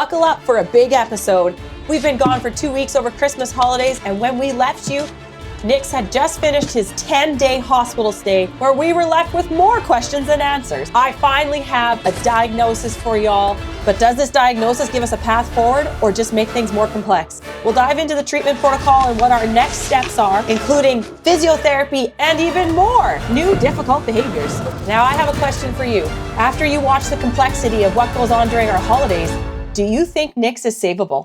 Buckle up for a big episode. We've been gone for 2 weeks over Christmas holidays, and when we left you, Nix had just finished his 10-day hospital stay where we were left with more questions than answers. I finally have a diagnosis for y'all, but does this diagnosis give us a path forward or just make things more complex? We'll dive into the treatment protocol and what our next steps are, including physiotherapy and even more new difficult behaviors. Now I have a question for you. After you watch the complexity of what goes on during our holidays, do you think Nix is savable?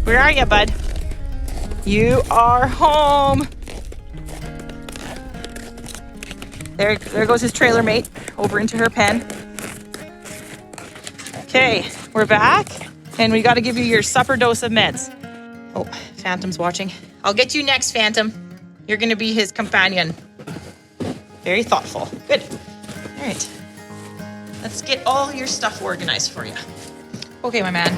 Where are you, bud? You are home. There goes his trailer mate over into her pen. Okay, we're back, and we got to give you your supper dose of meds. Oh, Phantom's watching. I'll get you next, Phantom. You're going to be his companion. Very thoughtful. Good. All right. Let's get all your stuff organized for you. Okay, my man.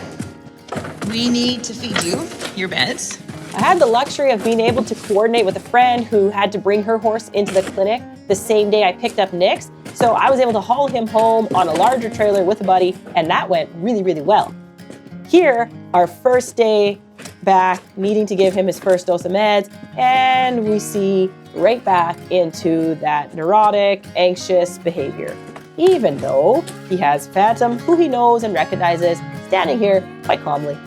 We need to feed you your meds. I had the luxury of being able to coordinate with a friend who had to bring her horse into the clinic the same day I picked up Nix. So I was able to haul him home on a larger trailer with a buddy, and that went really, really well. Here, our first day back, needing to give him his first dose of meds, and we see right back into that neurotic, anxious behavior. Even though he has Phantom, who he knows and recognizes, standing here quite calmly.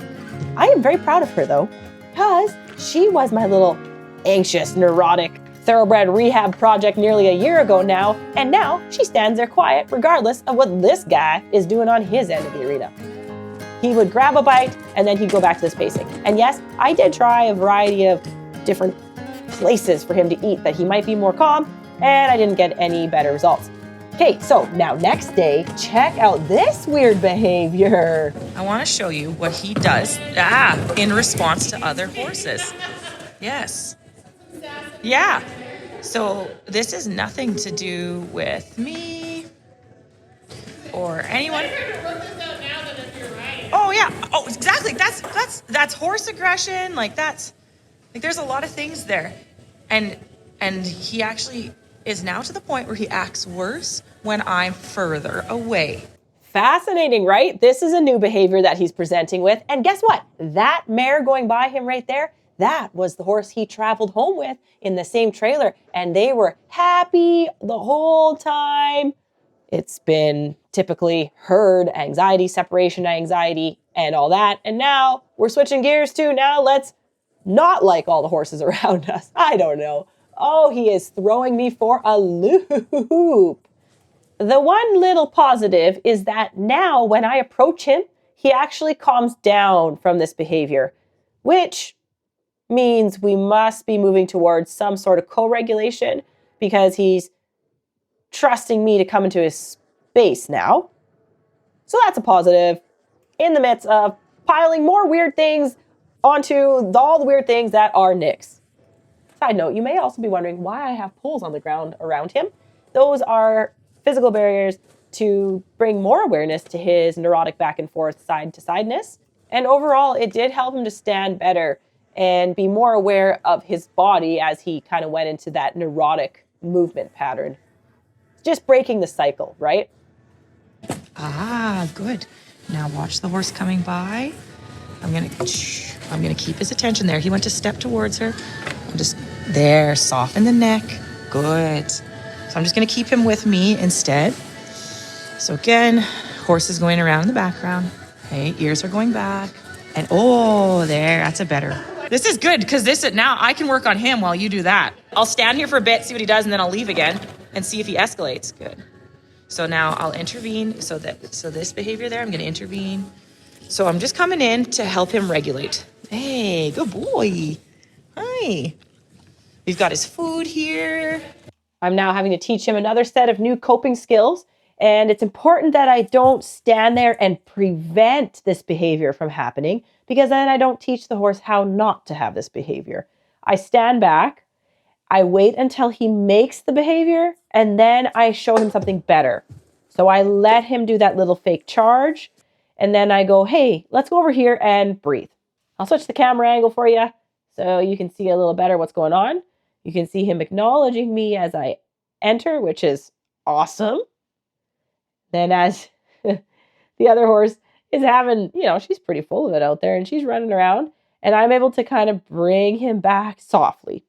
I am very proud of her though, because she was my little anxious, neurotic, thoroughbred rehab project nearly a year ago now, and now she stands there quiet regardless of what this guy is doing on his end of the arena. He would grab a bite and then he'd go back to this pacing. And yes, I did try a variety of different places for him to eat that he might be more calm, and I didn't get any better results. Okay, so now next day, check out this weird behavior. I want to show you what he does in response to other horses. Yes. Yeah. So this is nothing to do with me or anyone. Oh yeah. Oh, exactly. That's horse aggression. There's a lot of things there. And he actually is now to the point where he acts worse when I'm further away. Fascinating, right? This is a new behavior that he's presenting with. And guess what? That mare going by him right there, that was the horse he traveled home with in the same trailer. And they were happy the whole time. It's been typically herd anxiety, separation anxiety, and all that. And now we're switching gears to now let's not like all the horses around us. I don't know. Oh, he is throwing me for a loop. The one little positive is that now when I approach him, he actually calms down from this behavior, which means we must be moving towards some sort of co-regulation because he's trusting me to come into his space now. So that's a positive in the midst of piling more weird things onto all the weird things that are Nix. Side note, you may also be wondering why I have poles on the ground around him. Those are physical barriers to bring more awareness to his neurotic back and forth side to sideness. And overall, it did help him to stand better and be more aware of his body as he kind of went into that neurotic movement pattern. Just breaking the cycle, right? Ah, good. Now watch the horse coming by. I'm gonna keep his attention there. He went to step towards her. I'm just there, soften the neck. Good. So I'm just gonna keep him with me instead. So again, horse is going around in the background. Okay, ears are going back. And oh, there, that's a better. This is good because now I can work on him while you do that. I'll stand here for a bit, see what he does, and then I'll leave again and see if he escalates. Good. So now I'll intervene. So this behavior there, I'm gonna intervene. So I'm just coming in to help him regulate. Hey, good boy. Hi. We've got his food here. I'm now having to teach him another set of new coping skills. And it's important that I don't stand there and prevent this behavior from happening, because then I don't teach the horse how not to have this behavior. I stand back, I wait until he makes the behavior, and then I show him something better. So I let him do that little fake charge, and then I go, hey, let's go over here and breathe. I'll switch the camera angle for you so you can see a little better what's going on. You can see him acknowledging me as I enter, which is awesome. Then as the The other horse is having, she's pretty full of it out there and she's running around, and I'm able to kind of bring him back softly.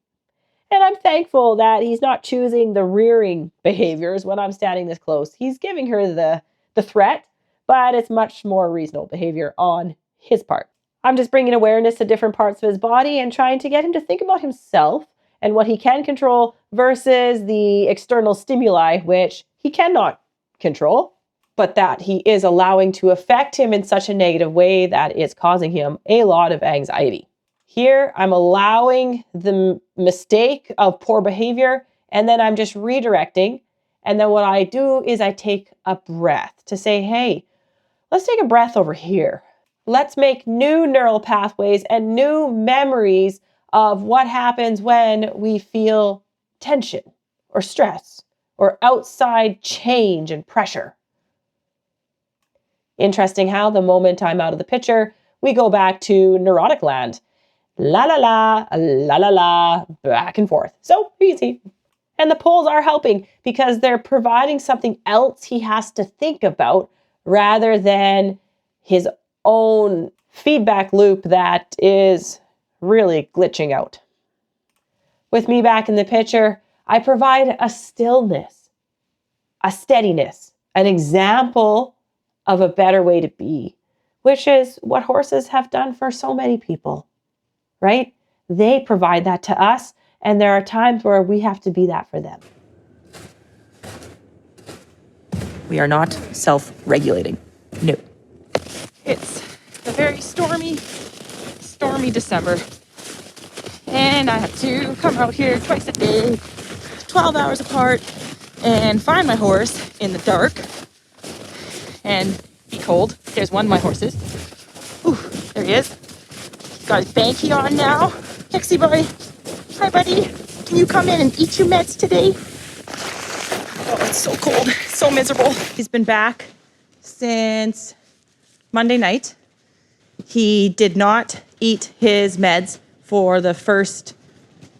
And I'm thankful that he's not choosing the rearing behaviors when I'm standing this close. He's giving her the threat, but it's much more reasonable behavior on his part. I'm just bringing awareness to different parts of his body and trying to get him to think about himself and what he can control versus the external stimuli, which he cannot control, but that he is allowing to affect him in such a negative way that it's causing him a lot of anxiety. Here, I'm allowing the mistake of poor behavior, and then I'm just redirecting. And then what I do is I take a breath to say, hey, let's take a breath over here. Let's make new neural pathways and new memories of what happens when we feel tension or stress or outside change and pressure. Interesting how the moment I'm out of the picture, we go back to neurotic land. La la la, la la la, back and forth. So easy. And the polls are helping because they're providing something else he has to think about rather than his own feedback loop that is really glitching out. With me back in the picture, I provide a stillness, a steadiness, an example of a better way to be, which is what horses have done for so many people. Right? They provide that to us, and there are times where we have to be that for them. We are not self-regulating. No. It's a very stormy December. And I have to come out here twice a day, 12 hours apart, and find my horse in the dark and be cold. There's one of my horses. Ooh, there he is. Got his banky on now. Pixie boy. Hi, buddy. Can you come in and eat your meds today? Oh, it's so cold. So miserable. He's been back since Monday night. He did not eat his meds for the first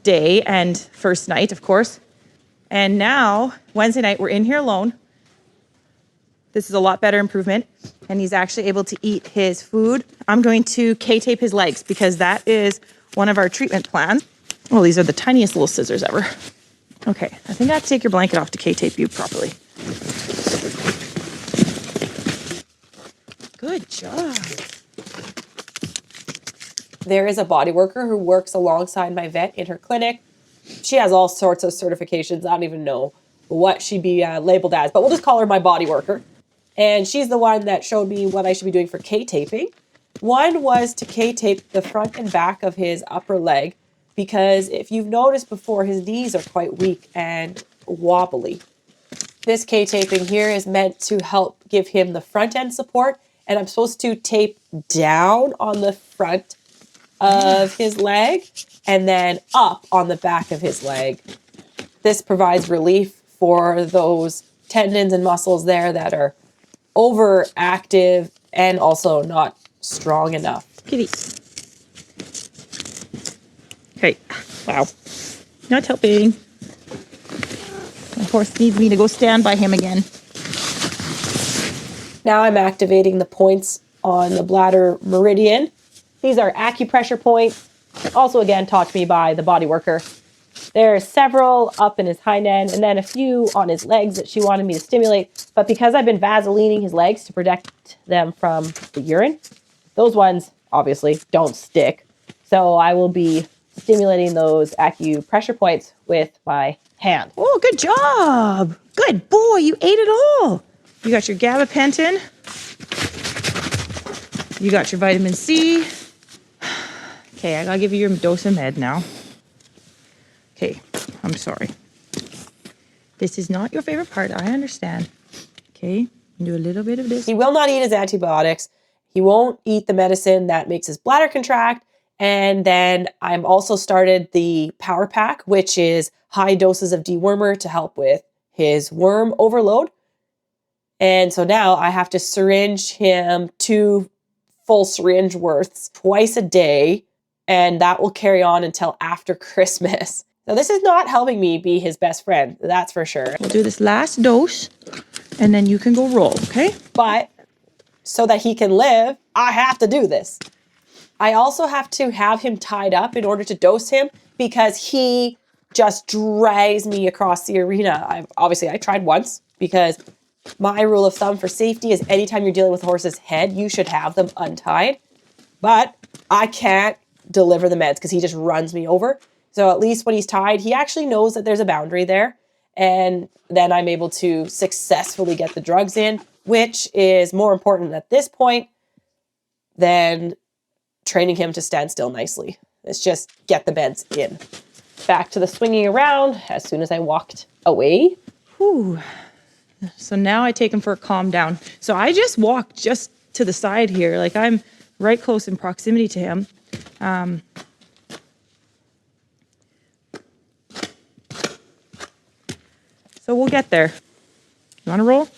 day and first night, of course. And now, Wednesday night, we're in here alone. This is a lot better improvement. And he's actually able to eat his food. I'm going to K-tape his legs because that is one of our treatment plans. Oh, these are the tiniest little scissors ever. Okay, I think I have to take your blanket off to K-tape you properly. Good job. There is a body worker who works alongside my vet in her clinic. She has all sorts of certifications. I don't even know what she'd be labeled as, but we'll just call her my body worker. And she's the one that showed me what I should be doing for K-taping. One was to K-tape the front and back of his upper leg, because if you've noticed before, his knees are quite weak and wobbly. This K-taping here is meant to help give him the front end support, and I'm supposed to tape down on the front of his leg and then up on the back of his leg. This provides relief for those tendons and muscles there that are overactive and also not strong enough. Kitty. Okay. Wow. Not helping. My horse needs me to go stand by him again. Now I'm activating the points on the bladder meridian. These are acupressure points, also again taught to me by the body worker. There are several up in his hind end and then a few on his legs that she wanted me to stimulate. But because I've been vaselining his legs to protect them from the urine, those ones obviously don't stick. So I will be stimulating those acupressure points with my hand. Oh, good job. Good boy. You ate it all. You got your gabapentin. You got your vitamin C. Okay, I gotta give you your dose of med now. Okay, I'm sorry. This is not your favorite part, I understand. Okay, do a little bit of this. He will not eat his antibiotics. He won't eat the medicine that makes his bladder contract. And then I'm also started the Power Pack, which is high doses of dewormer to help with his worm overload. And so now I have to syringe him 2 full syringe worths twice a day. And that will carry on until after Christmas. Now, this is not helping me be his best friend. That's for sure. We'll do this last dose and then you can go roll, okay? But so that he can live, I have to do this. I also have to have him tied up in order to dose him because he just drags me across the arena. I tried once because my rule of thumb for safety is anytime you're dealing with a horse's head, you should have them untied. But I can't deliver the meds because he just runs me over. So at least when he's tied, he actually knows that there's a boundary there. And then I'm able to successfully get the drugs in, which is more important at this point than training him to stand still nicely. It's just get the meds in. Back to the swinging around as soon as I walked away. Whew. So now I take him for a calm down. So I just walk just to the side here. Like I'm right close in proximity to him. So we'll get there. You want to roll?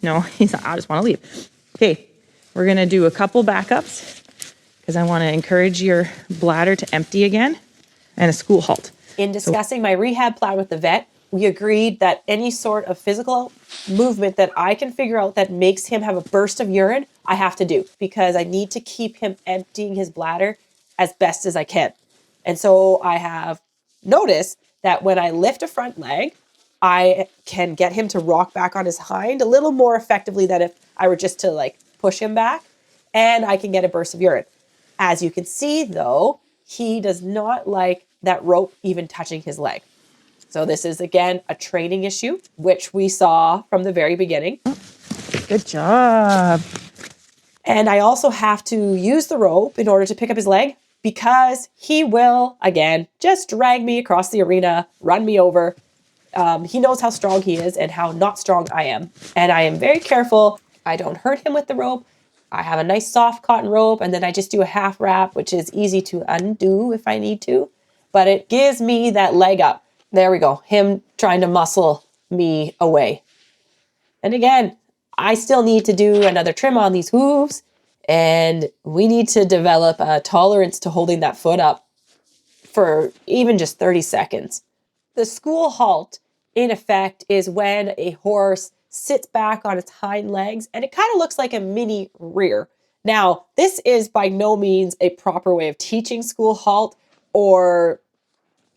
No, he's not. I just want to leave. Okay, we're going to do a couple backups because I want to encourage your bladder to empty again and a school halt. In discussing my rehab plan with the vet, we agreed that any sort of physical movement that I can figure out that makes him have a burst of urine, I have to do because I need to keep him emptying his bladder as best as I can. And so I have noticed that when I lift a front leg, I can get him to rock back on his hind a little more effectively than if I were just to like push him back, and I can get a burst of urine. As you can see though, he does not like that rope even touching his leg. So this is again a training issue, which we saw from the very beginning. Good job. And I also have to use the rope in order to pick up his leg because he will, again, just drag me across the arena, run me over. He knows how strong he is and how not strong I am. And I am very careful. I don't hurt him with the rope. I have a nice soft cotton rope, and then I just do a half wrap, which is easy to undo if I need to. But it gives me that leg up. There we go. Him trying to muscle me away. And again, I still need to do another trim on these hooves, and we need to develop a tolerance to holding that foot up for even just 30 seconds. The school halt, in effect, is when a horse sits back on its hind legs, and it kind of looks like a mini rear. Now, this is by no means a proper way of teaching school halt or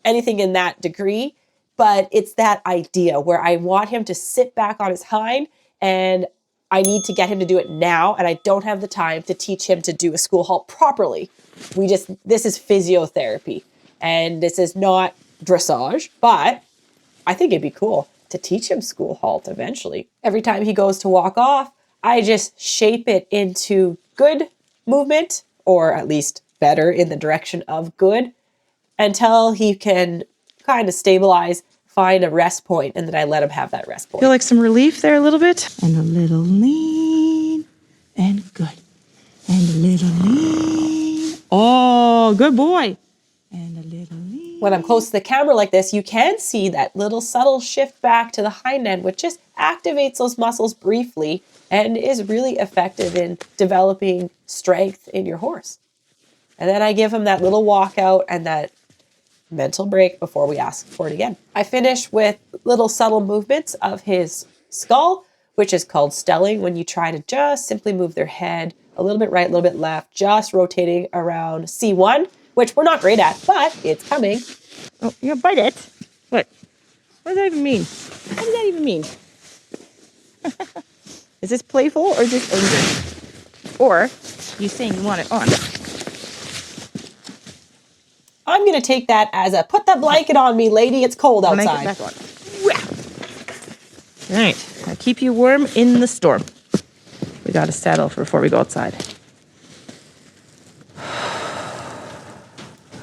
anything in that degree, but it's that idea where I want him to sit back on his hind, and I need to get him to do it now, and I don't have the time to teach him to do a school halt properly. This is physiotherapy, and this is not dressage, but I think it'd be cool to teach him school halt eventually. Every time he goes to walk off, I just shape it into good movement, or at least better in the direction of good, until he can kind of stabilize, find a rest point, and then I let him have that rest point. Feel like some relief there a little bit? And a little lean and good. And a little lean. Oh, good boy. And a little lean. When I'm close to the camera like this, you can see that little subtle shift back to the hind end, which just activates those muscles briefly and is really effective in developing strength in your horse. And then I give him that little walkout and that mental break before we ask for it again. I finish with little subtle movements of his skull, which is called stelling, when you try to just simply move their head a little bit right, a little bit left, just rotating around C1, which we're not great at, but it's coming. Oh, you're gonna bite it? What? What does that even mean? What does that even mean? Is this playful or is this anger? Or you saying you want it on? I'm going to take that as a put that blanket on me, lady. It's cold outside. Back on. All right. I'll keep you warm in the storm. We got to settle before we go outside.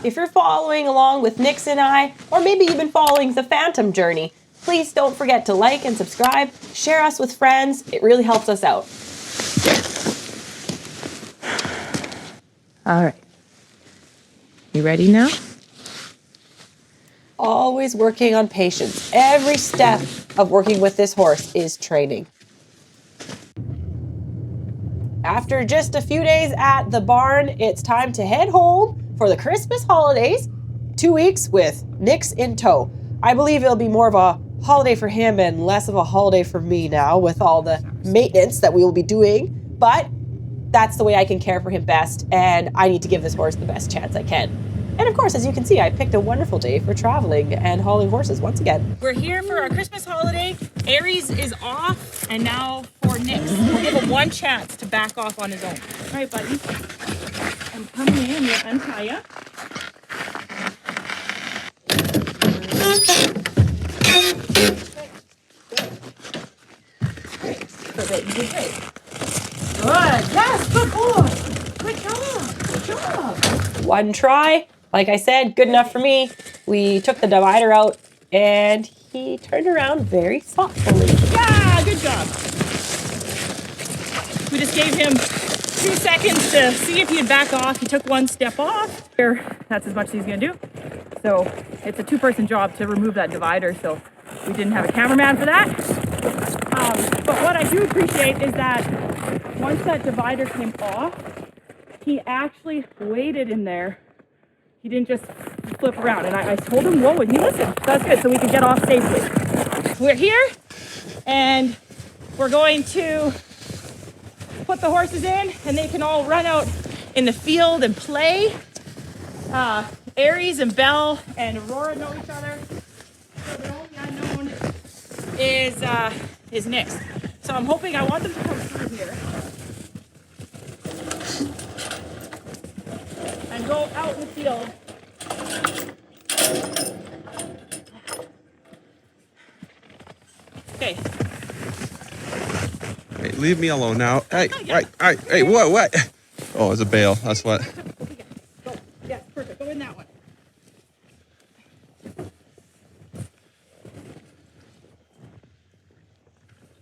If you're following along with Nix and I, or maybe you've been following the Phantom journey, please don't forget to like and subscribe, share us with friends. It really helps us out. All right. You ready now? Always working on patience. Every step of working with this horse is training. After just a few days at the barn, it's time to head home for the Christmas holidays. 2 weeks with Nix in tow. I believe it'll be more of a holiday for him and less of a holiday for me now with all the maintenance that we will be doing but that's the way I can care for him best, and I need to give this horse the best chance I can. And of course, as you can see, I picked a wonderful day for traveling and hauling horses once again. We're here for our Christmas holiday. Aries is off, and now for Nix. We'll give him one chance to back off on his own. All right, buddy. I'm coming in. I'm gonna untie you. Good. You did great. Good. Yes, good boy. Good job. Good job. One try. Like I said, good enough for me. We took the divider out and he turned around very thoughtfully. Yeah, good job. We just gave him 2 seconds to see if he'd back off. He took 1 step off. That's as much as he's gonna do. So it's a 2-person job to remove that divider. So we didn't have a cameraman for that. But what I do appreciate is that once that divider came off, he actually waited in there. He didn't just flip around. And I told him, whoa, and he listened. That's good, so we can get off safely. We're here, and we're going to put the horses in, and they can all run out in the field and play. Aries and Belle and Aurora know each other. So the only unknown is Nix. So I'm hoping, I want them to come through here and go out in the field. Okay. Hey, leave me alone now. Hey, hey, what? Oh, it's a bale. That's what. Okay, go. Yes, perfect. Go in that one.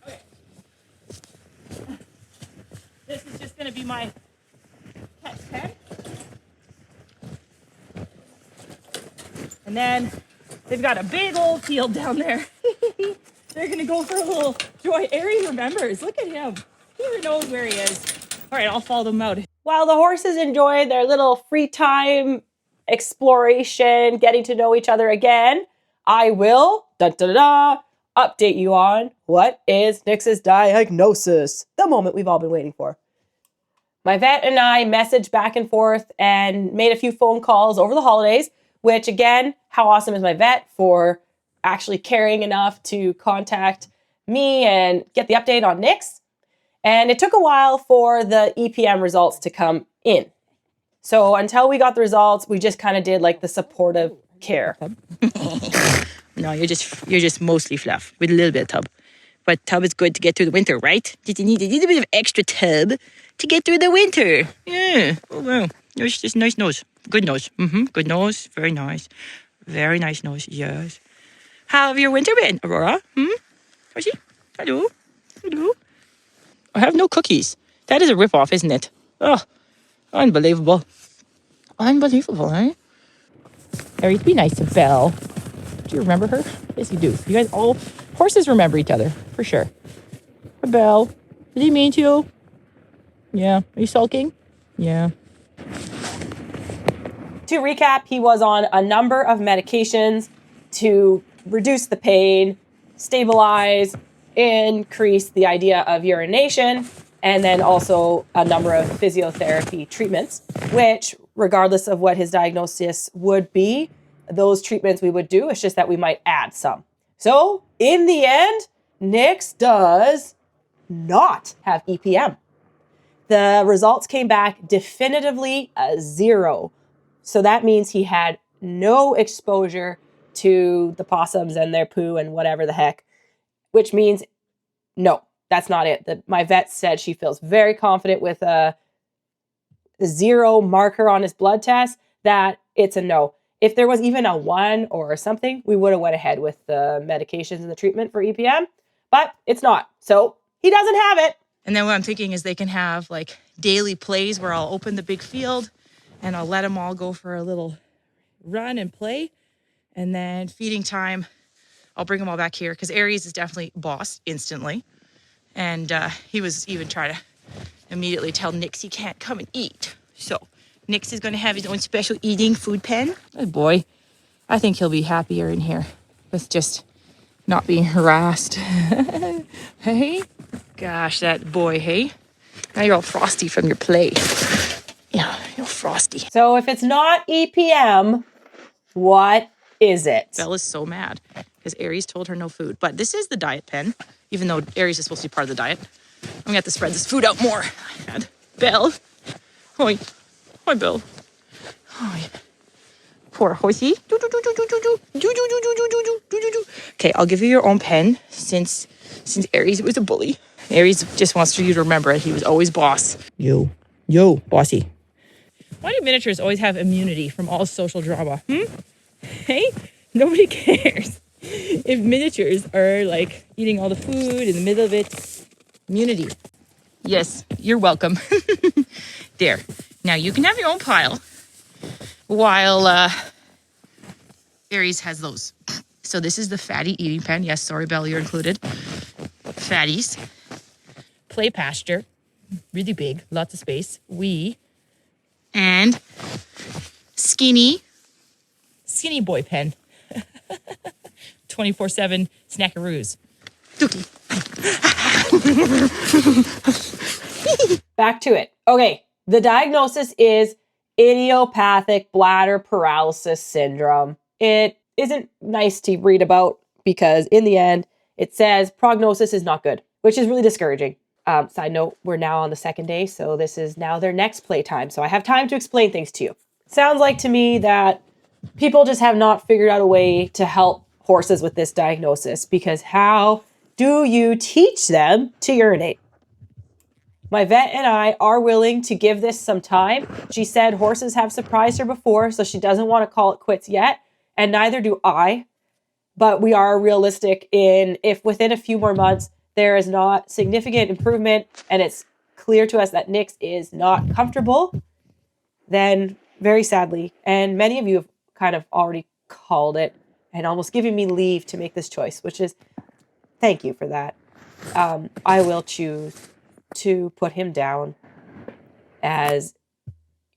Okay. This is just going to be my catch pen. And then they've got a big old field down there. They're going to go for a little joy. Aries remembers. Look at him. He even knows where he is. All right, I'll follow them out. While the horses enjoy their little free time exploration, getting to know each other again, I will update you on what is Nix's diagnosis. The moment we've all been waiting for. My vet and I messaged back and forth and made a few phone calls over the holidays, which again, how awesome is my vet for actually caring enough to contact me and get the update on Nix. And it took a while for the EPM results to come in. So until we got the results, we just kind of did like the supportive care. No, you're just mostly fluff with a little bit of tub. But tub is good to get through the winter, right? Did you need a little bit of extra tub to get through the winter? Yeah. Oh, wow. There's just nice nose. Good nose. Good nose. Very nice. Very nice nose. Yes. How have your winter been, Aurora? Rosie? Hello? Hello? I have no cookies. That is a ripoff, isn't it? Oh, unbelievable. Unbelievable, eh? Aries, be nice to Belle. Do you remember her? Yes, you do. You guys all... Horses remember each other, for sure. Hi, Belle. Did he mean to you? Yeah. Are you sulking? Yeah. To recap, he was on a number of medications to reduce the pain, stabilize, increase the idea of urination, and then also a number of physiotherapy treatments, which, regardless of what his diagnosis would be, those treatments we would do. It's just that we might add some. So in the end, Nix does not have EPM. The results came back definitively a 0. So that means he had no exposure to the possums and their poo and whatever the heck, which means no, that's not it. My vet said she feels very confident with a 0 marker on his blood test that it's a no. If there was even a 1 or something, we would have went ahead with the medications and the treatment for EPM, but it's not. So he doesn't have it. And then what I'm thinking is they can have like daily plays where I'll open the big field and I'll let them all go for a little run and play. And then feeding time, I'll bring them all back here because Aries is definitely boss instantly. And he was even trying to immediately tell Nix he can't come and eat. So Nix is going to have his own special eating food pen. Good boy. I think he'll be happier in here with just not being harassed. Hey? Gosh, that boy, hey? Now you're all frosty from your play. Yeah, you're frosty. So if it's not EPM, what is it? Bella's so mad because Aries told her no food. But this is the diet pen, even though Aries is supposed to be part of the diet. I'm gonna have to spread this food out more. Belle. Hoi. Hoi, Belle. Hoi. Poor horsey. Okay, I'll give you your own pen since Aries was a bully. Aries just wants you to remember it. He was always boss. Yo, bossy. Why do miniatures always have immunity from all social drama? Hey, nobody cares. If miniatures are like eating all the food in the middle of it, immunity. Yes, you're welcome. There. Now you can have your own pile while Aries has those. So this is the fatty eating pen. Yes, sorry, Belle, you're included. Fatties. Play pasture. Really big. Lots of space. And skinny boy pen. 24/7 snackaroos. Dookie. Back to it. Okay, the diagnosis is idiopathic bladder paralysis syndrome. It isn't nice to read about because in the end, it says prognosis is not good, which is really discouraging. Side note, we're now on the second day, so this is now their next playtime. So I have time to explain things to you. Sounds like to me that people just have not figured out a way to help horses with this diagnosis, because how do you teach them to urinate? My vet and I are willing to give this some time. She said horses have surprised her before, so she doesn't want to call it quits yet, and neither do I. But we are realistic in if within a few more months there is not significant improvement and it's clear to us that Nix is not comfortable, then very sadly, and many of you have kind of already called it and almost given me leave to make this choice, which is thank you for that. I will choose to put him down, as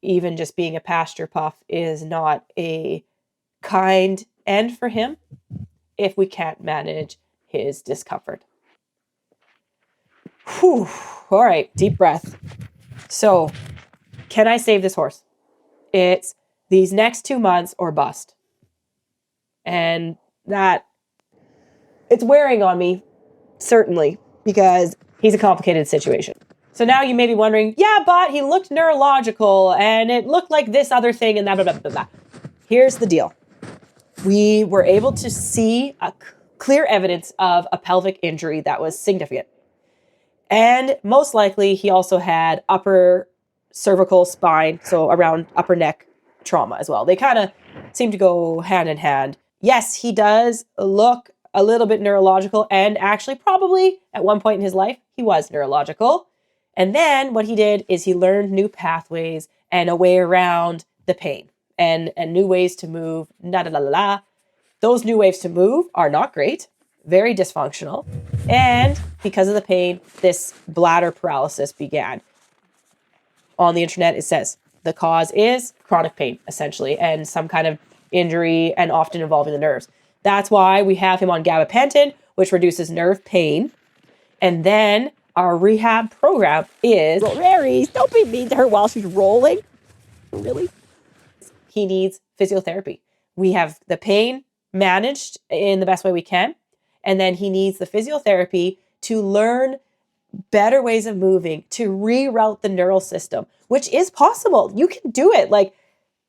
even just being a pasture puff is not a kind end for him if we can't manage his discomfort. Whew. All right, deep breath. So, can I save this horse? It's these next 2 months or bust. And that, it's wearing on me, certainly, because he's a complicated situation. So now you may be wondering, yeah, but he looked neurological and it looked like this other thing and that, blah, blah, blah, blah. Here's the deal. We were able to see a clear evidence of a pelvic injury that was significant. And most likely he also had upper cervical spine, so around upper neck trauma as well. They kind of seem to go hand in hand. Yes, he does look a little bit neurological, and actually probably at one point in his life, he was neurological. And then what he did is he learned new pathways and a way around the pain and new ways to move. Those new ways to move are not great, very dysfunctional. And because of the pain, this bladder paralysis began. On the internet, it says the cause is chronic pain, essentially, and some kind of injury, and often involving the nerves. That's why we have him on gabapentin, which reduces nerve pain. And then our rehab program is... Aries, don't be mean to her while she's rolling. Really? He needs physiotherapy. We have the pain managed in the best way we can. And then he needs the physiotherapy to learn better ways of moving, to reroute the neural system, which is possible. You can do it. Like,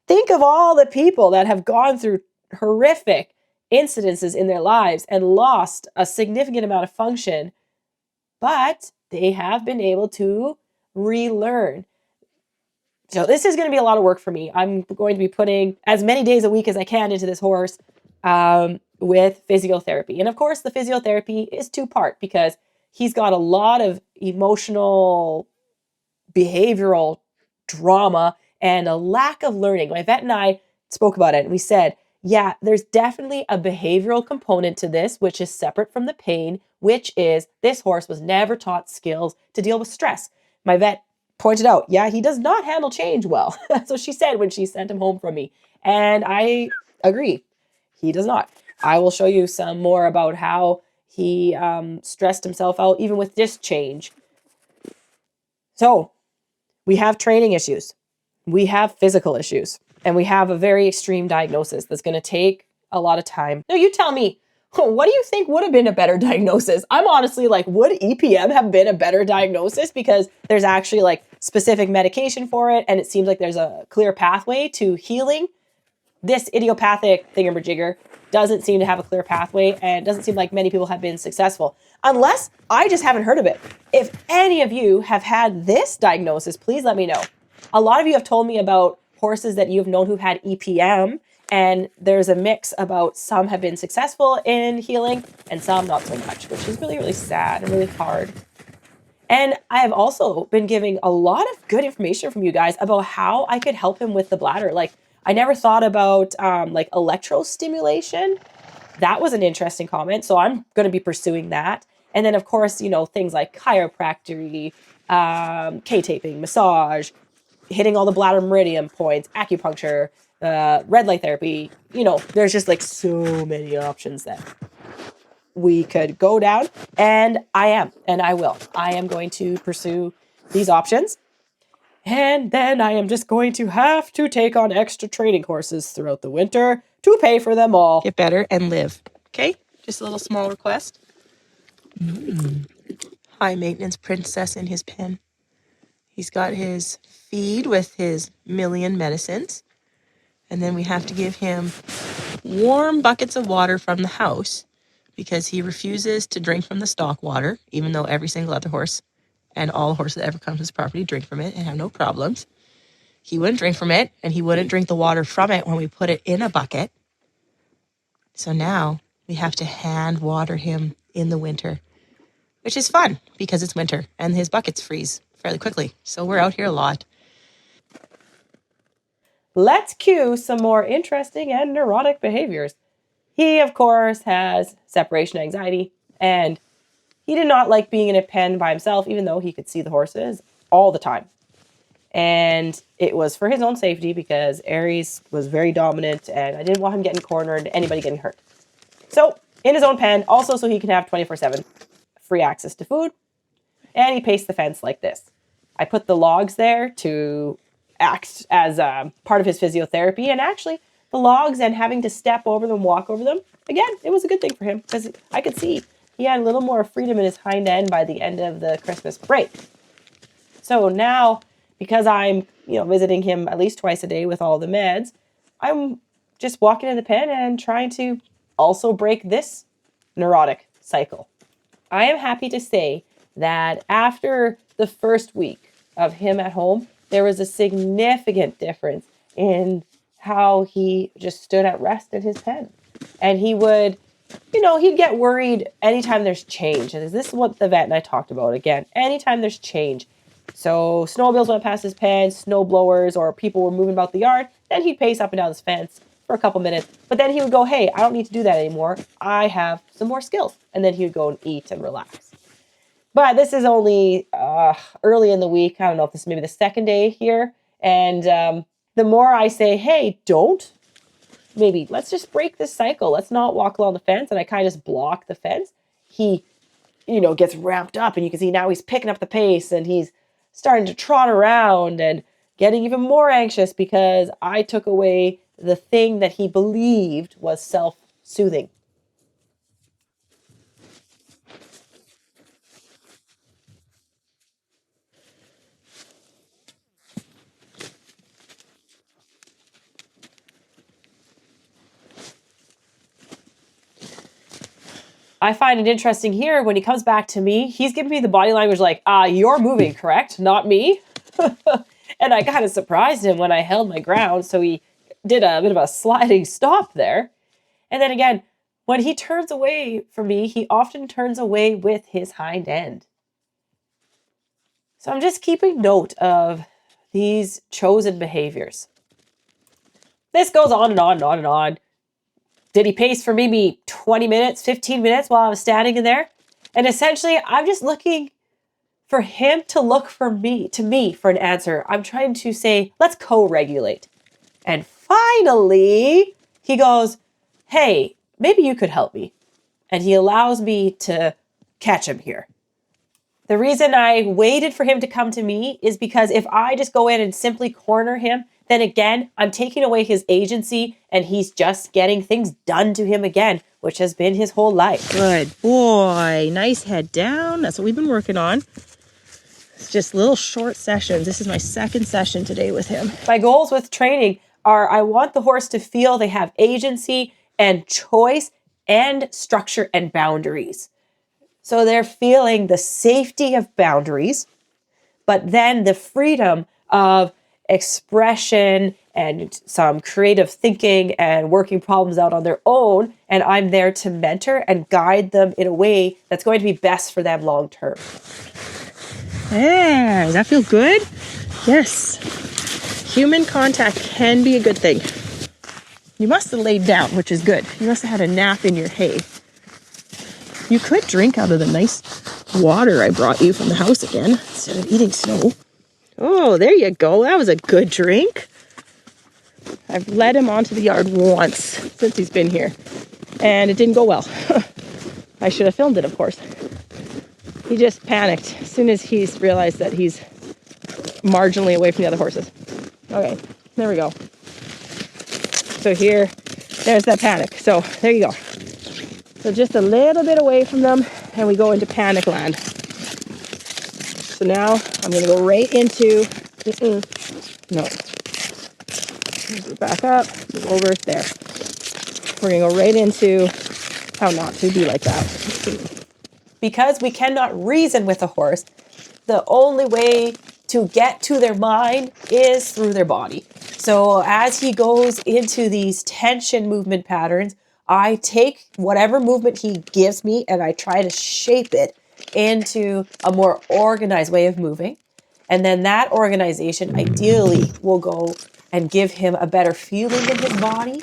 think of all the people that have gone through horrific incidences in their lives and lost a significant amount of function, but they have been able to relearn. So this is going to be a lot of work for me. I'm going to be putting as many days a week as I can into this horse with physiotherapy. And of course, the physiotherapy is two-part because he's got a lot of emotional, behavioral drama and a lack of learning. My vet and I spoke about it, and we said, yeah, there's definitely a behavioral component to this, which is separate from the pain, which is this horse was never taught skills to deal with stress. My vet pointed out, yeah, he does not handle change well. That's what she said when she sent him home from me. And I agree. He does not. I will show you some more about how he stressed himself out, even with this change. So we have training issues, we have physical issues, and we have a very extreme diagnosis that's going to take a lot of time. Now, you tell me, what do you think would have been a better diagnosis? I'm honestly like, would EPM have been a better diagnosis? Because there's actually like specific medication for it, and it seems like there's a clear pathway to healing. This idiopathic thingamajigger doesn't seem to have a clear pathway, and it doesn't seem like many people have been successful, unless I just haven't heard of it. If any of you have had this diagnosis, please let me know. A lot of you have told me about horses that you've known who've had EPM, and there's a mix about some have been successful in healing and some not so much, which is really, really sad and really hard. And I have also been giving a lot of good information from you guys about how I could help him with the bladder. Like, I never thought about like electrostimulation. That was an interesting comment. So I'm going to be pursuing that. And then, of course, you know, things like chiropractic, K-taping, massage, hitting all the bladder meridian points, acupuncture, red light therapy. You know, there's just like so many options that we could go down. And I am, and I will. I am going to pursue these options. And then I am just going to have to take on extra training courses throughout the winter to pay for them all. Get better and live. Okay? Just a little small request. High maintenance princess in his pen. He's got his feed with his million medicines. And then we have to give him warm buckets of water from the house because he refuses to drink from the stock water, even though every single other horse and all horses that ever come to his property drink from it and have no problems. He wouldn't drink from it, and he wouldn't drink the water from it when we put it in a bucket. So now we have to hand water him in the winter, which is fun because it's winter and his buckets freeze fairly quickly. So we're out here a lot. Let's cue some more interesting and neurotic behaviors. He, of course, has separation anxiety, and he did not like being in a pen by himself, even though he could see the horses all the time. And it was for his own safety because Aries was very dominant, and I didn't want him getting cornered, anybody getting hurt. So, in his own pen, also so he can have 24/7 free access to food, and he paced the fence like this. I put the logs there to act as part of his physiotherapy, and actually, the logs and having to step over them, walk over them, again, it was a good thing for him because I could see he had a little more freedom in his hind end by the end of the Christmas break. So now, because I'm, visiting him at least twice a day with all the meds, I'm just walking in the pen and trying to also break this neurotic cycle. I am happy to say that after the first week of him at home, there was a significant difference in how he just stood at rest in his pen. And he would, he'd get worried anytime there's change. And this is what the vet and I talked about again. Anytime there's change. So snowmobiles went past his pen, snow blowers, or people were moving about the yard, then he'd pace up and down his fence for a couple minutes. But then he would go, hey, I don't need to do that anymore. I have some more skills. And then he would go and eat and relax. But this is only early in the week. I don't know if this is maybe the second day here. And the more I say, hey, let's just break this cycle. Let's not walk along the fence. And I kind of just block the fence. He, gets ramped up, and you can see now he's picking up the pace and he's starting to trot around and getting even more anxious because I took away the thing that he believed was self-soothing. I find it interesting here when he comes back to me, he's giving me the body language like, you're moving, correct? Not me. And I kind of surprised him when I held my ground. So he did a bit of a sliding stop there. And then again, when he turns away from me, he often turns away with his hind end. So I'm just keeping note of these chosen behaviors. This goes on and on and on and on. Did he pace for maybe 20 minutes, 15 minutes while I was standing in there? And essentially, I'm just looking for him to look to me for an answer. I'm trying to say, let's co-regulate. And finally, he goes, hey, maybe you could help me. And he allows me to catch him here. The reason I waited for him to come to me is because if I just go in and simply corner him, then again, I'm taking away his agency and he's just getting things done to him again, which has been his whole life. Good boy. Nice head down. That's what we've been working on. It's just little short sessions. This is my second session today with him. My goals with training are I want the horse to feel they have agency and choice and structure and boundaries. So they're feeling the safety of boundaries, but then the freedom of expression and some creative thinking and working problems out on their own. And I'm there to mentor and guide them in a way that's going to be best for them long term. Yeah, does that feel good? Yes. Human contact can be a good thing. You must have laid down, which is good. You must have had a nap in your hay. You could drink out of the nice water I brought you from the house again, instead of eating snow. Oh, there you go. That was a good drink. I've led him onto the yard once since he's been here, and it didn't go well. I should have filmed it, of course. He just panicked as soon as he's realized that he's marginally away from the other horses. Okay, there we go. So there's that panic. So there you go. So just a little bit away from them and we go into panic land. So now I'm going to go right into, no, back up, move over, there. We're going to go right into how not to be like that. Because we cannot reason with a horse, the only way to get to their mind is through their body. So as he goes into these tension movement patterns, I take whatever movement he gives me and I try to shape it into a more organized way of moving. And then that organization ideally will go and give him a better feeling in his body.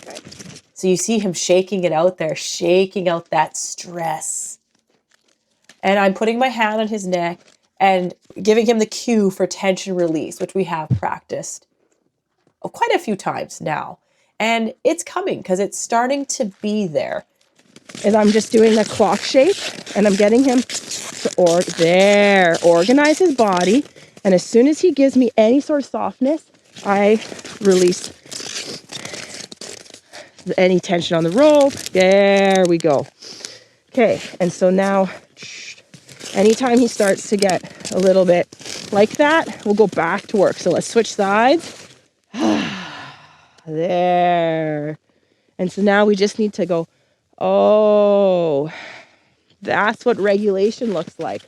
So you see him shaking it out there, shaking out that stress. And I'm putting my hand on his neck and giving him the cue for tension release, which we have practiced quite a few times now. And it's coming because it's starting to be there. And I'm just doing the clock shape and I'm getting him to organize his body. And as soon as he gives me any sort of softness, I release any tension on the rope. There we go. Okay, and so now anytime he starts to get a little bit like that, we'll go back to work. So let's switch sides. There. And so now we just need to go, oh, that's what regulation looks like.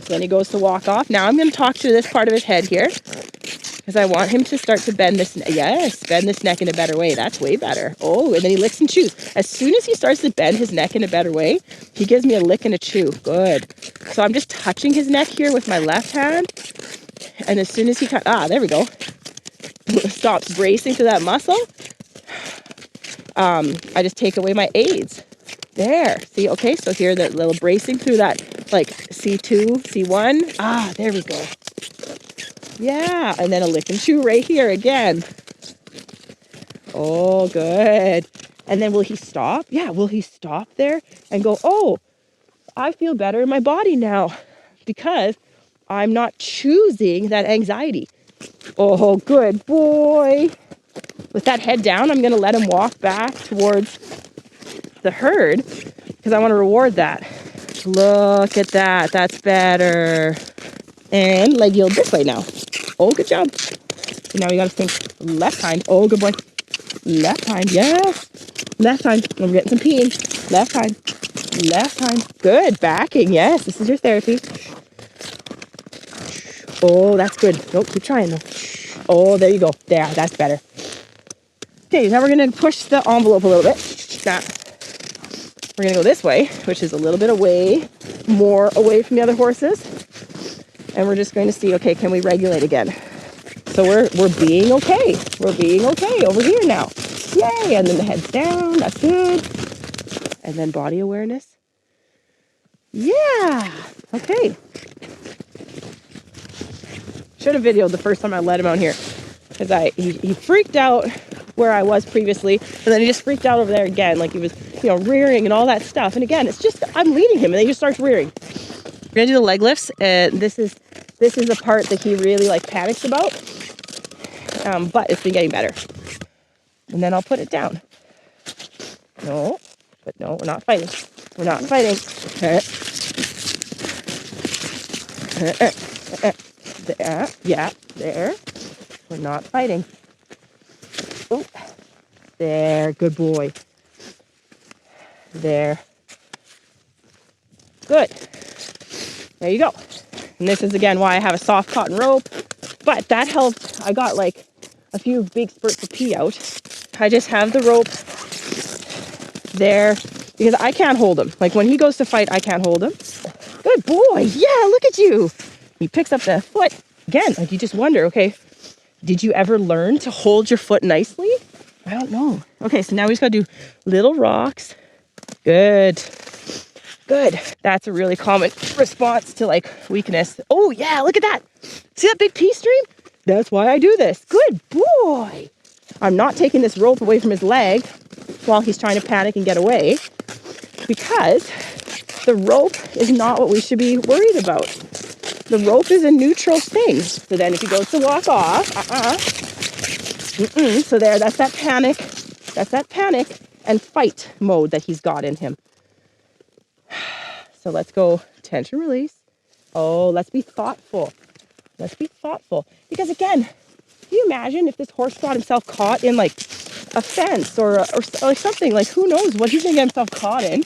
So then he goes to walk off. Now I'm going to talk to this part of his head here because I want him to start to bend this neck in a better way. That's way better. Oh, and then he licks and chews. As soon as he starts to bend his neck in a better way, he gives me a lick and a chew. Good. So I'm just touching his neck here with my left hand. And as soon as he there we go. Stops bracing to that muscle. I just take away my aids. There. See, okay, so here that little bracing through that, like C2, C1. There we go. Yeah, and then a lick and chew right here again. Oh, good. And then will he stop? Yeah, will he stop there and go, oh, I feel better in my body now because I'm not choosing that anxiety. Oh, good boy. With that head down, I'm going to let him walk back towards the herd because I want to reward that. Look at that. That's better. And leg yield this way now. Oh, good job. So now we got to think left hind. Oh, good boy. Left hind. Yes. Left hind. I'm getting some peeing. Left hind. Left hind. Good. Backing. Yes. This is your therapy. Oh, that's good. Nope, keep trying though. Oh, there you go. There, that's better. Okay, now we're going to push the envelope a little bit. Now, we're going to go this way, which is a little bit more away from the other horses. And we're just going to see, okay, can we regulate again? So we're being okay. We're being okay over here now. Yay, and then the head's down. That's good. And then body awareness. Yeah, okay. Should have videoed the first time I let him out here because he freaked out where I was previously, and then he just freaked out over there again, like he was rearing and all that stuff. And again, it's just I'm leading him and then he just starts rearing. We're gonna do the leg lifts. This is the part that he really like panics about. But it's been getting better. And then I'll put it down. No, but no, we're not fighting. We're not fighting. There, yeah, there. We're not fighting. Oh, there, good boy. There. Good. There you go. And this is again why I have a soft cotton rope. But that helped. I got like a few big spurts of pee out. I just have the rope there because I can't hold him. Like when he goes to fight, I can't hold him. Good boy. Yeah, look at you. He picks up the foot. Again, like you just wonder, okay, did you ever learn to hold your foot nicely? I don't know. Okay, so now we just gotta do little rocks. Good. Good. That's a really common response to like weakness. Oh yeah, look at that. See that big pee stream? That's why I do this. Good boy. I'm not taking this rope away from his leg while he's trying to panic and get away because the rope is not what we should be worried about. The rope is a neutral thing. So then if he goes to walk off, so there, that's that panic. That's that panic and fight mode that he's got in him. So let's go tension release. Oh, let's be thoughtful. Let's be thoughtful. Because again, can you imagine if this horse got himself caught in like a fence or something? Like who knows what he's gonna get himself caught in?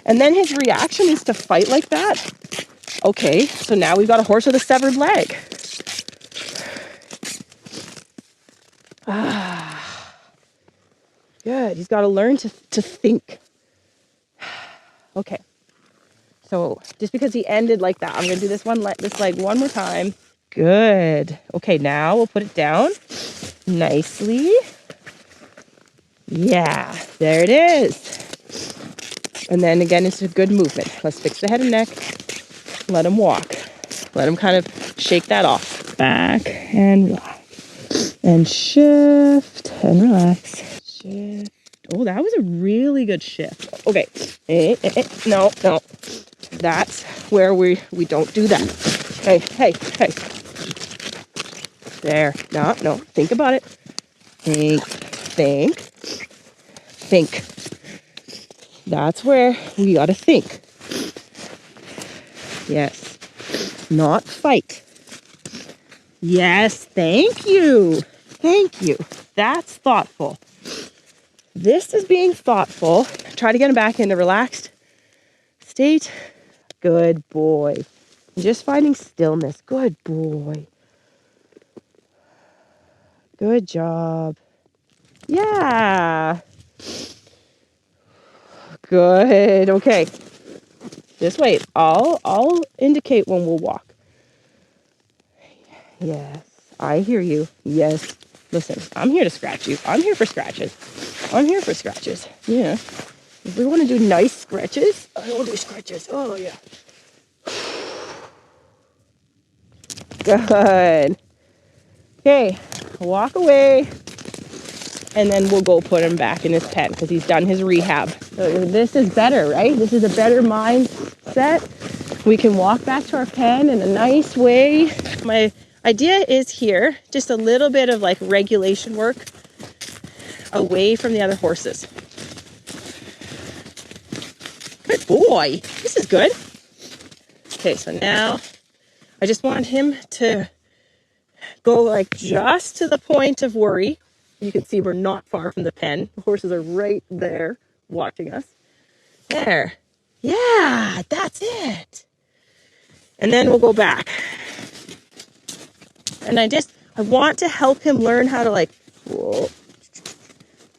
And then his reaction is to fight like that. Okay, so now we've got a horse with a severed leg. Good. He's got to learn to think. Okay. So just because he ended like that, I'm going to do this leg one more time. Good. Okay, now we'll put it down nicely. Yeah, there it is. And then again, it's a good movement. Let's fix the head and neck. Let him walk. Let him kind of shake that off. Back and relax. And shift and relax. Shift. Oh, that was a really good shift. Okay. No. That's where we don't do that. Hey. There. No. Think about it. Think. That's where we gotta think. Yes. Not fight. Yes, thank you. That's thoughtful. This is being thoughtful. Try to get him back in a relaxed state. Good boy. Just finding stillness. Good boy. Good job. Yeah. Good. Okay. Just wait. I'll indicate when we'll walk. Yes. I hear you. Yes. Listen, I'm here to scratch you. I'm here for scratches. Yeah. If we want to do nice scratches, I will do scratches. Oh, yeah. Good. Okay. Walk away. And then we'll go put him back in his pen because he's done his rehab. So this is better, right? This is a better mindset. We can walk back to our pen in a nice way. My idea is here, just a little bit of like regulation work away from the other horses. Good boy. This is good. Okay, so now I just want him to go like just to the point of worry. You can see we're not far from the pen. The horses are right there watching us. There. Yeah, that's it. And then we'll go back. And I want to help him learn how to like, whoa,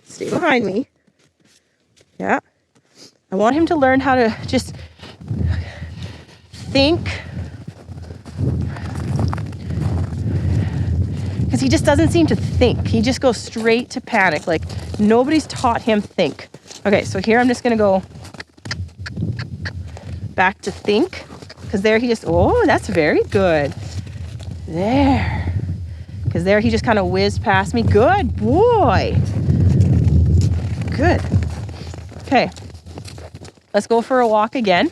stay behind me. Yeah. I want him to learn how to just think. Because he just doesn't seem to think. He just goes straight to panic. Like nobody's taught him think. Okay, so here I'm just going to go back to think. Because there he just, oh, that's very good. There. Because there he just kind of whizzed past me. Good boy. Good. Okay. Let's go for a walk again.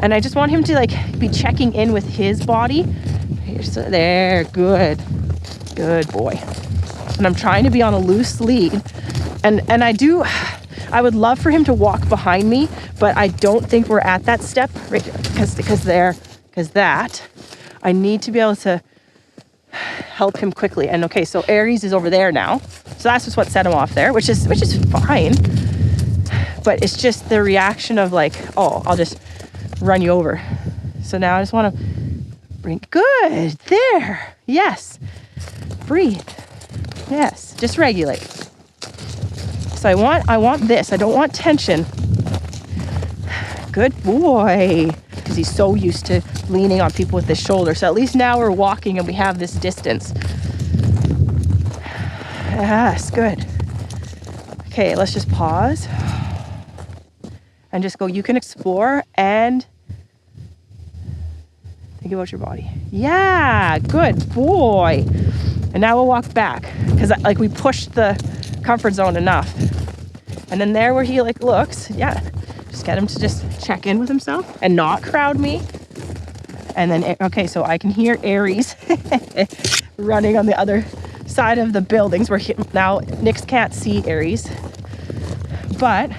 And I just want him to like be checking in with his body. There, good boy. And I'm trying to be on a loose lead. And I would love for him to walk behind me, but I don't think we're at that step right because I need to be able to help him quickly. And okay, so Aries is over there now. So that's just what set him off there, which is fine. But it's just the reaction of like, oh, I'll just run you over. So now I just want to bring, good, there, yes, breathe, yes, just regulate. So I want this, I don't want tension. Good boy, because he's so used to leaning on people with his shoulder. So at least now we're walking and we have this distance. Yes, good. Okay, let's just pause and just go, you can explore and think about your body. Yeah, good boy. And now we'll walk back because like we pushed the comfort zone enough. And then there where he like looks, yeah, just get him to just check in with himself and not crowd me. And then, okay, so I can hear Aries running on the other side of the buildings where now Nix can't see Aries. But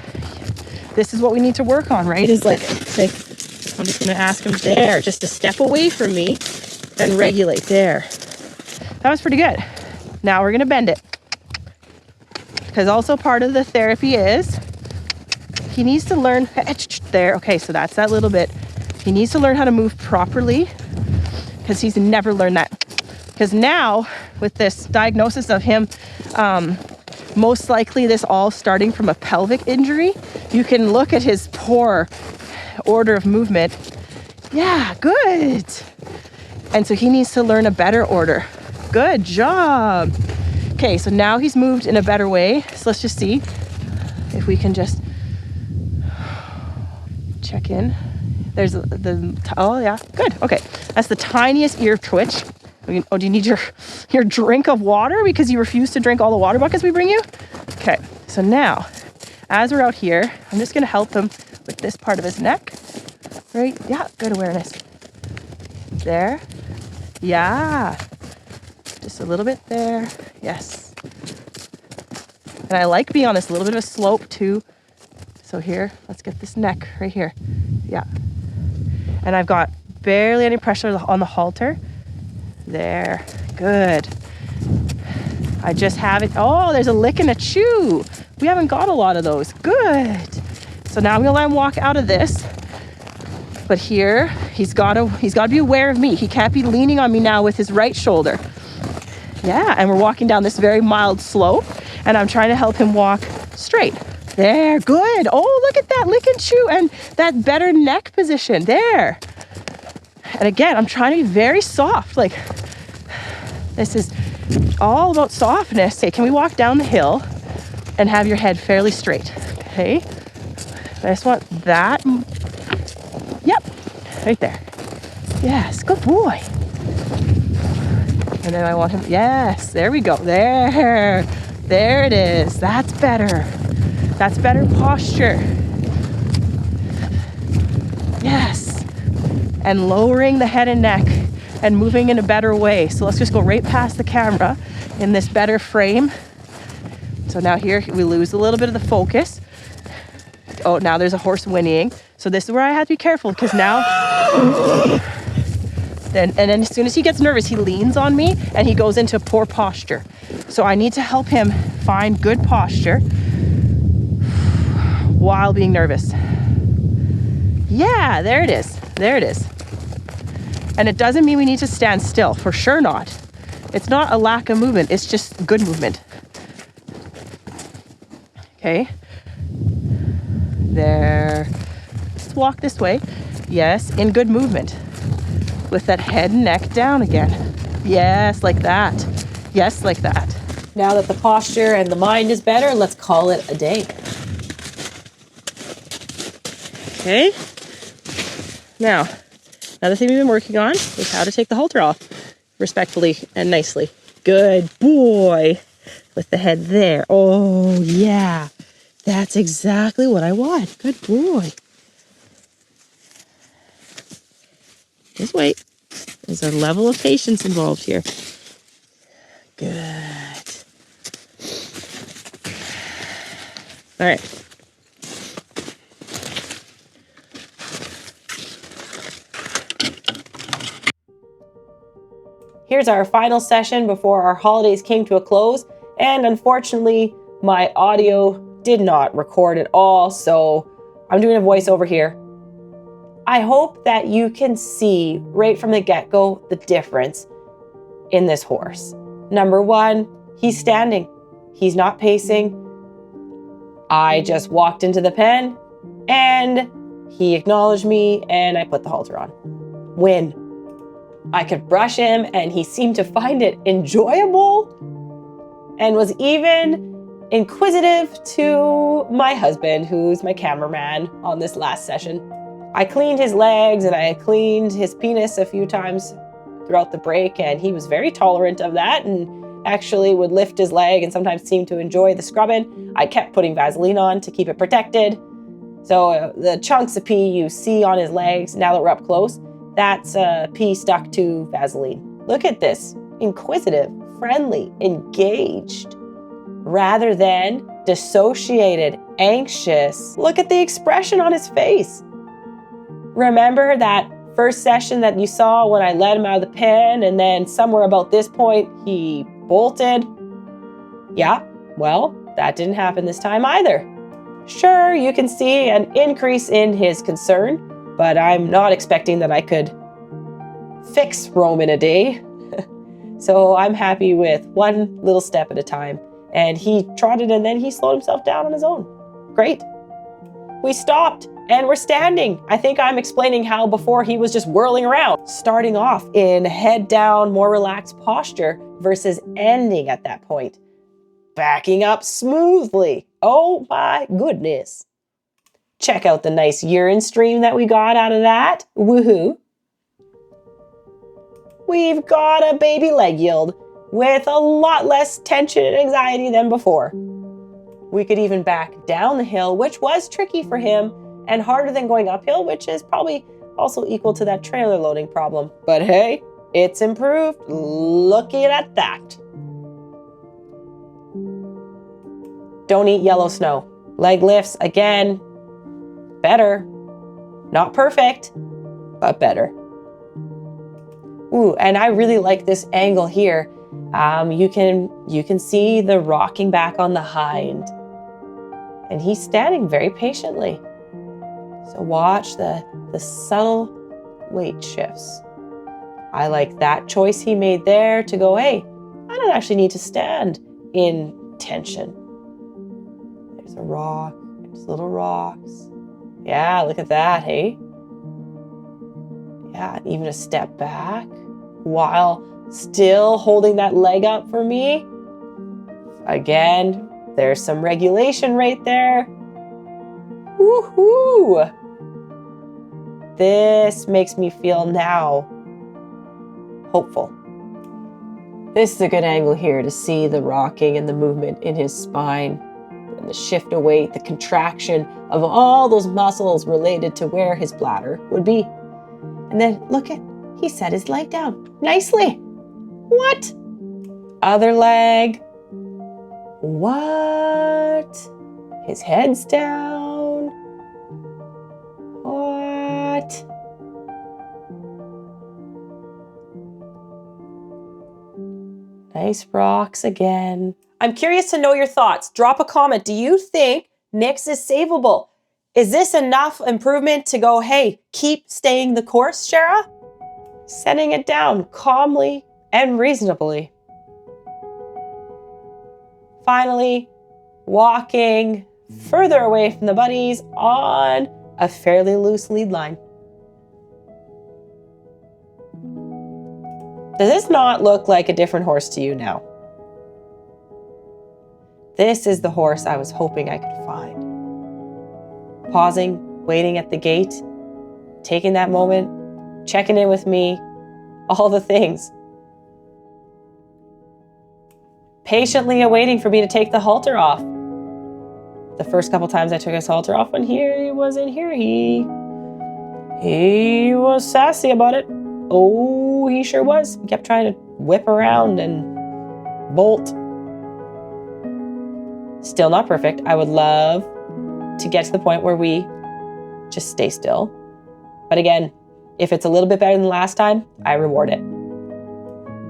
this is what we need to work on, right? Is like I'm just gonna ask him there, just to step away from me and regulate there. That was pretty good. Now we're gonna bend it. Because also part of the therapy is he needs to learn there. Okay, so that's that little bit. He needs to learn how to move properly because he's never learned that. Because now with this diagnosis of him, most likely this all starting from a pelvic injury, you can look at his poor order of movement. Yeah, good. And so he needs to learn a better order. Good job. Okay, so now he's moved in a better way. So let's just see if we can just check in. There's oh yeah, good. Okay, that's the tiniest ear twitch. Oh, do you need your drink of water because you refuse to drink all the water buckets we bring you? Okay, so now, as we're out here, I'm just gonna help him with this part of his neck. Right, yeah, good awareness. There, yeah. Just a little bit there, yes. And I like being on this little bit of a slope too. So here, let's get this neck right here, yeah. And I've got barely any pressure on the halter. There, good. I just have it. Oh, there's a lick and a chew. We haven't got a lot of those. Good. So now I'm gonna let him walk out of this. But here, he's gotta be aware of me. He can't be leaning on me now with his right shoulder. Yeah, and we're walking down this very mild slope, and I'm trying to help him walk straight. There, good. Oh, look at that lick and chew and that better neck position. There. And again, I'm trying to be very soft. Like, this is all about softness. Hey, can we walk down the hill and have your head fairly straight? Okay. I just want that. Yep. Right there. Yes. Good boy. And then I want him. Yes. There we go. There. There it is. That's better. That's better posture. Yes. And lowering the head and neck and moving in a better way. So let's just go right past the camera in this better frame. So now here we lose a little bit of the focus. Oh, now there's a horse whinnying. So this is where I have to be careful because now, and then as soon as he gets nervous, he leans on me and he goes into poor posture. So I need to help him find good posture while being nervous. Yeah, there it is. There it is. And it doesn't mean we need to stand still, for sure not. It's not a lack of movement, it's just good movement. Okay. There. Let's walk this way. Yes, in good movement. With that head and neck down again. Yes, like that. Yes, like that. Now that the posture and the mind is better, let's call it a day. Okay. Now, another thing we've been working on is how to take the halter off respectfully and nicely. Good boy. With the head there. Oh, yeah. That's exactly what I want. Good boy. Just wait. There's a level of patience involved here. Good. All right. Here's our final session before our holidays came to a close, and unfortunately, my audio did not record at all, so I'm doing a voiceover here. I hope that you can see right from the get-go the difference in this horse. Number one, he's standing. He's not pacing. I just walked into the pen and he acknowledged me and I put the halter on. Win. I could brush him and he seemed to find it enjoyable and was even inquisitive to my husband, who's my cameraman on this last session. I cleaned his legs and I cleaned his penis a few times throughout the break, and he was very tolerant of that and actually would lift his leg and sometimes seemed to enjoy the scrubbing. I kept putting Vaseline on to keep it protected. So the chunks of pee you see on his legs, now that we're up close, that's pee stuck to Vaseline. Look at this, inquisitive, friendly, engaged, rather than dissociated, anxious. Look at the expression on his face. Remember that first session that you saw when I let him out of the pen and then somewhere about this point he bolted? Yeah, well, that didn't happen this time either. Sure, you can see an increase in his concern, but I'm not expecting that I could fix Rome in a day. So I'm happy with one little step at a time. And he trotted and then he slowed himself down on his own. Great. We stopped and we're standing. I think I'm explaining how before he was just whirling around, starting off in head down, more relaxed posture versus ending at that point. Backing up smoothly. Oh my goodness. Check out the nice urine stream that we got out of that. Woohoo. We've got a baby leg yield with a lot less tension and anxiety than before. We could even back down the hill, which was tricky for him and harder than going uphill, which is probably also equal to that trailer loading problem. But hey, it's improved. Looking at that. Don't eat yellow snow. Leg lifts, again, better. Not perfect, but better. Ooh, and I really like this angle here. You can see the rocking back on the hind. And he's standing very patiently. So watch the subtle weight shifts. I like that choice he made there to go, hey, I don't actually need to stand in tension. There's a rock, there's little rocks. Yeah, look at that, hey? Yeah, even a step back while still holding that leg up for me. Again, there's some regulation right there. Woohoo! This makes me feel now hopeful. This is a good angle here to see the rocking and the movement in his spine and the shift of weight, the contraction of all those muscles related to where his bladder would be. And then look at, he set his leg down nicely. What? Other leg. What? His head's down. What? Nice rocks again. I'm curious to know your thoughts. Drop a comment. Do you think Nick's is savable? Is this enough improvement to go, hey, keep staying the course, Shara? Setting it down calmly and reasonably. Finally, walking further away from the buddies on a fairly loose lead line. Does this not look like a different horse to you now? This is the horse I was hoping I could find. Pausing, waiting at the gate, taking that moment, checking in with me, all the things. Patiently awaiting for me to take the halter off. The first couple times I took his halter off when he was in here, he was sassy about it. Oh, he sure was. He kept trying to whip around and bolt. Still not perfect. I would love to get to the point where we just stay still. But again, if it's a little bit better than last time, I reward it.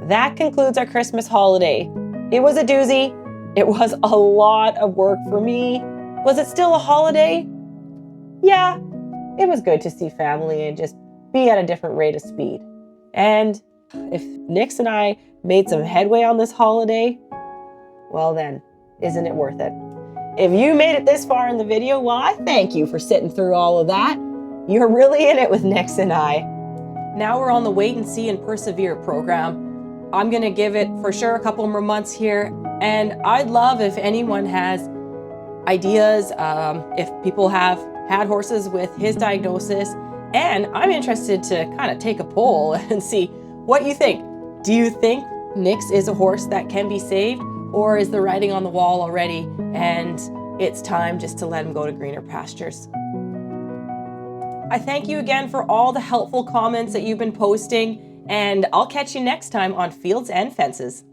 That concludes our Christmas holiday. It was a doozy. It was a lot of work for me. Was it still a holiday? Yeah, it was good to see family and just be at a different rate of speed. And if Nix and I made some headway on this holiday, well then, isn't it worth it? If you made it this far in the video, well, I thank you for sitting through all of that. You're really in it with Nix and I. Now we're on the wait and see and persevere program. I'm gonna give it for sure a couple more months here. And I'd love if anyone has ideas, if people have had horses with his diagnosis. And I'm interested to kind of take a poll and see what you think. Do you think Nix is a horse that can be saved? Or is the writing on the wall already and it's time just to let him go to greener pastures? I thank you again for all the helpful comments that you've been posting, and I'll catch you next time on Fields and Fences.